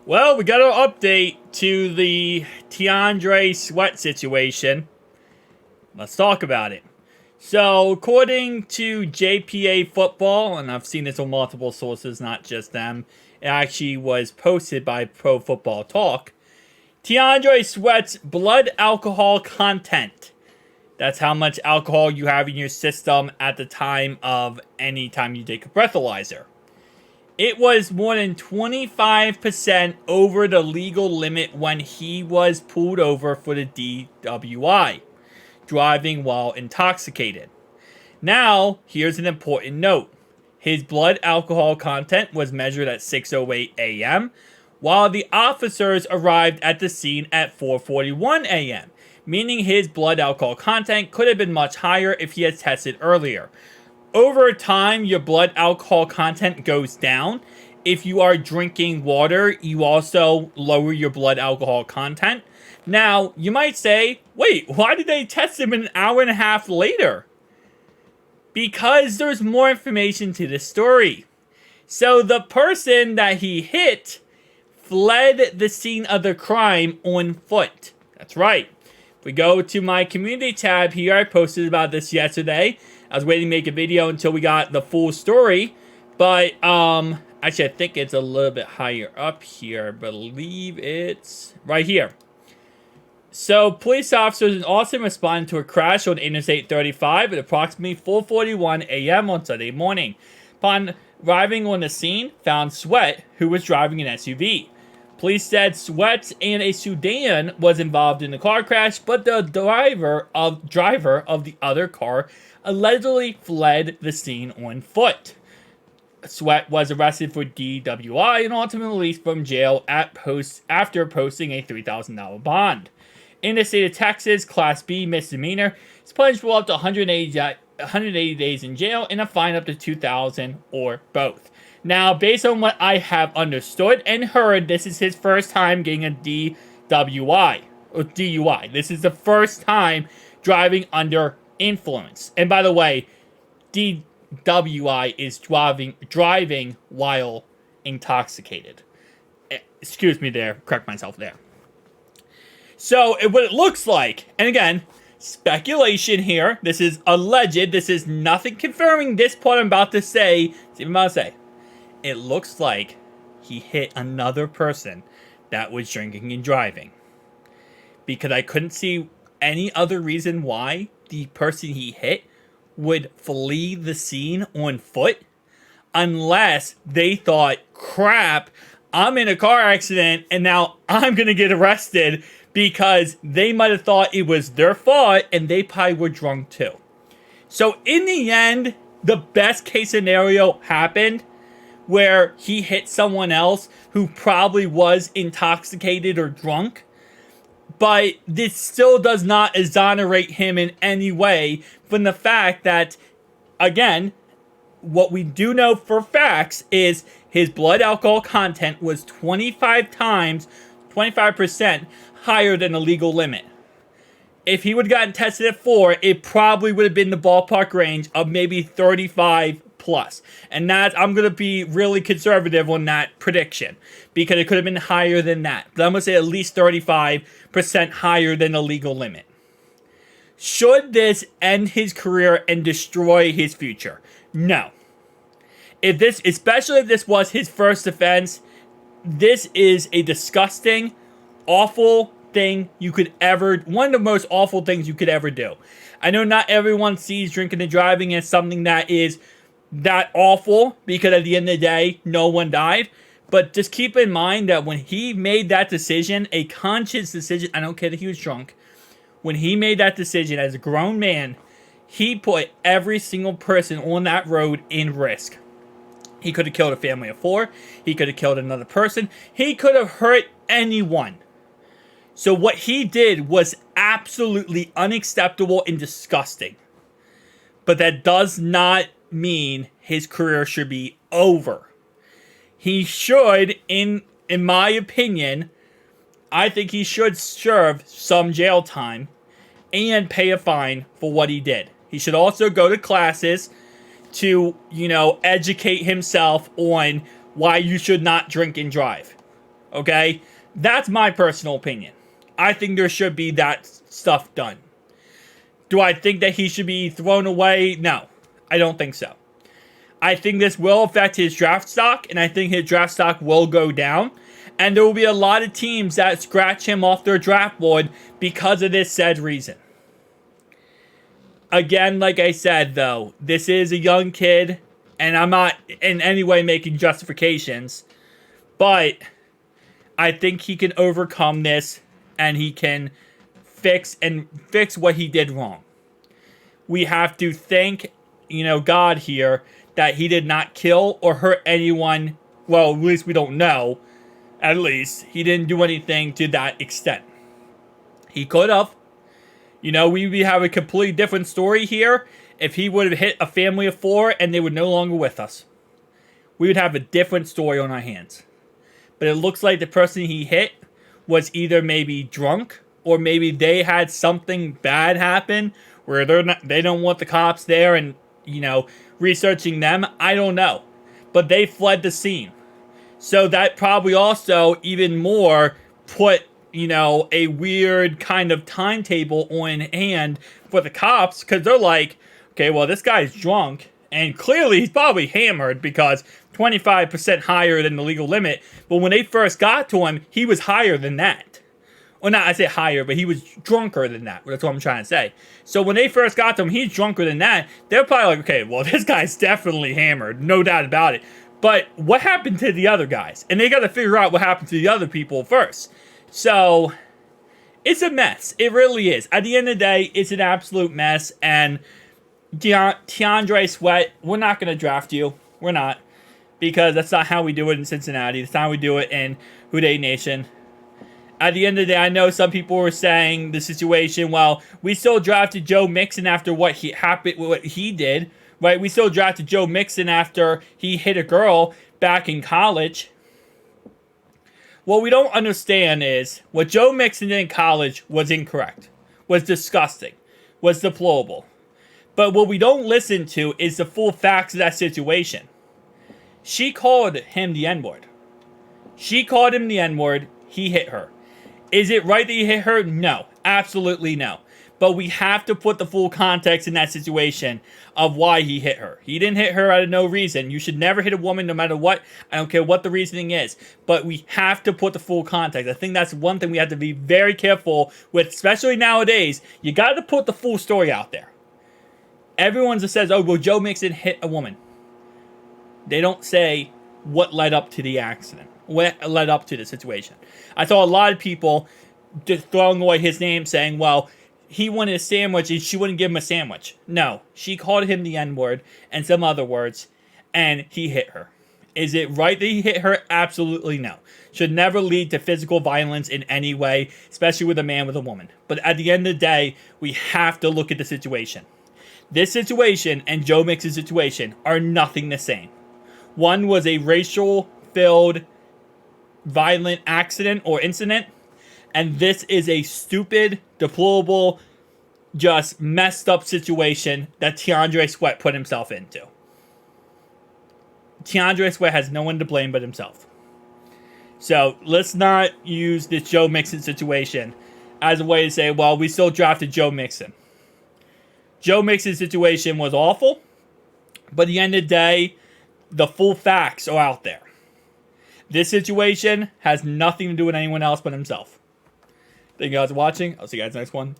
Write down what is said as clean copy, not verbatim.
Well, we got an update to the Tandre Sweat situation. Let's talk about it. So, according to JPA Football, and I've seen this on multiple sources, not just them, it actually was posted by Pro Football Talk. Tandre Sweat's blood alcohol content. That's how much alcohol you have in your system at the time of any time you take a breathalyzer. It was more than 25% over the legal limit when he was pulled over for the DWI, driving while intoxicated. Now, here's an important note. His blood alcohol content was measured at 6:08 a.m., while the officers arrived at the scene at 4:41 a.m., meaning his blood alcohol content could have been much higher if he had tested earlier. Over time, your blood alcohol content goes down. If you are drinking water, you also lower your blood alcohol content. Now, you might say, wait, why did they test him an hour and a half later? Because there's more information to this story. So the person that he hit fled the scene of the crime on foot. That's right. If we go to my community tab here, I posted about this yesterday. I was waiting to make a video until we got the full story. But, actually, I think it's a little bit higher up here. I believe it's right here. So, police officers in Austin responded to a crash on Interstate 35 at approximately 4:41 a.m. on Sunday morning. Upon arriving on the scene, found Sweat, who was driving an SUV. Police said Sweat and a sedan was involved in the car crash, but the driver of the other car allegedly fled the scene on foot. Sweat was arrested for DWI and ultimately released from jail after posting a $3,000 bond. In the state of Texas, Class B misdemeanor is punishable up to 180 days in jail and a fine up to $2,000 or both. Now, based on what I have understood and heard, this is his first time getting a DWI or DUI. This is the first time driving under influence. And by the way, DWI is driving while intoxicated. Excuse me there, correct myself there. So, what it looks like, and again, speculation here, this is alleged, this is nothing confirming this part I'm about to say. It looks like he hit another person that was drinking and driving. Because I couldn't see any other reason why the person he hit would flee the scene on foot unless they thought, crap, I'm in a car accident and now I'm going to get arrested because they might have thought it was their fault and they probably were drunk too. So in the end, the best case scenario happened where he hit someone else who probably was intoxicated or drunk. But this still does not exonerate him in any way from the fact that, again, what we do know for facts is his blood alcohol content was 25% higher than the legal limit. If he would have gotten tested at 4, it probably would have been the ballpark range of maybe 35 plus. And that, I'm going to be really conservative on that prediction because it could have been higher than that. But I'm going to say at least 35% higher than the legal limit. Should this end his career and destroy his future? No. Especially if this was his first offense, this is a disgusting, awful thing you could ever, one of the most awful things you could ever do. I know not everyone sees drinking and driving as something that is that awful because at the end of the day, no one died. But just keep in mind that when he made that decision, a conscious decision, I don't care that he was drunk, when he made that decision as a grown man, he put every single person on that road in risk. He could have killed a family of 4. He could have killed another person. He could have hurt anyone. So what he did was absolutely unacceptable and disgusting. But that does not mean his career should be over. He should, in my opinion, I think he should serve some jail time and pay a fine for what he did. He should also go to classes to, educate himself on why you should not drink and drive. Okay? That's my personal opinion. I think there should be that stuff done. Do I think that he should be thrown away? No, I don't think so. I think this will affect his draft stock, and I think his draft stock will go down. And there will be a lot of teams that scratch him off their draft board because of this said reason. Again, like I said, though, this is a young kid, and I'm not in any way making justifications, but I think he can overcome this, and he can fix what he did wrong. We have to thank, God here that he did not kill or hurt anyone. Well, at least we don't know. At least he didn't do anything to that extent. He could have. We have a completely different story here if he would have hit a family of 4 and they were no longer with us. We would have a different story on our hands. But it looks like the person he hit was either maybe drunk or maybe they had something bad happen where they don't want the cops there and, researching them. I don't know. But they fled the scene. So that probably also even more put, a weird kind of timetable on hand for the cops, because they're like, okay, well, this guy's drunk, and clearly he's probably hammered because 25% higher than the legal limit. But when they first got to him, he was higher than that. Well, not I say higher, but he was drunker than that. That's what I'm trying to say. So when they first got to him, he's drunker than that. They're probably like, okay, well, this guy's definitely hammered, no doubt about it. But what happened to the other guys? And they got to figure out what happened to the other people first. So it's a mess. It really is. At the end of the day, it's an absolute mess. And Tandre Sweat, we're not going to draft you. We're not. Because that's not how we do it in Cincinnati. That's not how we do it in Houday Nation. At the end of the day, I know some people were saying the situation, well, we still drafted Joe Mixon after what he did. Right, we still drafted Joe Mixon after he hit a girl back in college. What we don't understand is what Joe Mixon did in college was incorrect, was disgusting, was deplorable. But what we don't listen to is the full facts of that situation. She called him the N-word. She called him the N-word. He hit her. Is it right that he hit her? No, absolutely no. But we have to put the full context in that situation of why he hit her. He didn't hit her out of no reason. You should never hit a woman no matter what. I don't care what the reasoning is. But we have to put the full context. I think that's one thing we have to be very careful with, especially nowadays. You got to put the full story out there. Everyone just says, oh, well, Joe Mixon hit a woman. They don't say what led up to the accident, what led up to the situation. I saw a lot of people just throwing away his name saying, well, he wanted a sandwich and she wouldn't give him a sandwich. No, she called him the N-word and some other words, and he hit her. Is it right that he hit her? Absolutely no. Should never lead to physical violence in any way, especially with a man with a woman. But at the end of the day, we have to look at the situation. This situation and Joe Mixon's situation are nothing the same. One was a racial-filled, violent accident or incident, and this is a stupid, deplorable, just messed up situation that Tandre Sweat put himself into. Tandre Sweat has no one to blame but himself. So let's not use this Joe Mixon situation as a way to say, well, we still drafted Joe Mixon. Joe Mixon's situation was awful, but at the end of the day, the full facts are out there. This situation has nothing to do with anyone else but himself. Thank you guys for watching. I'll see you guys next one.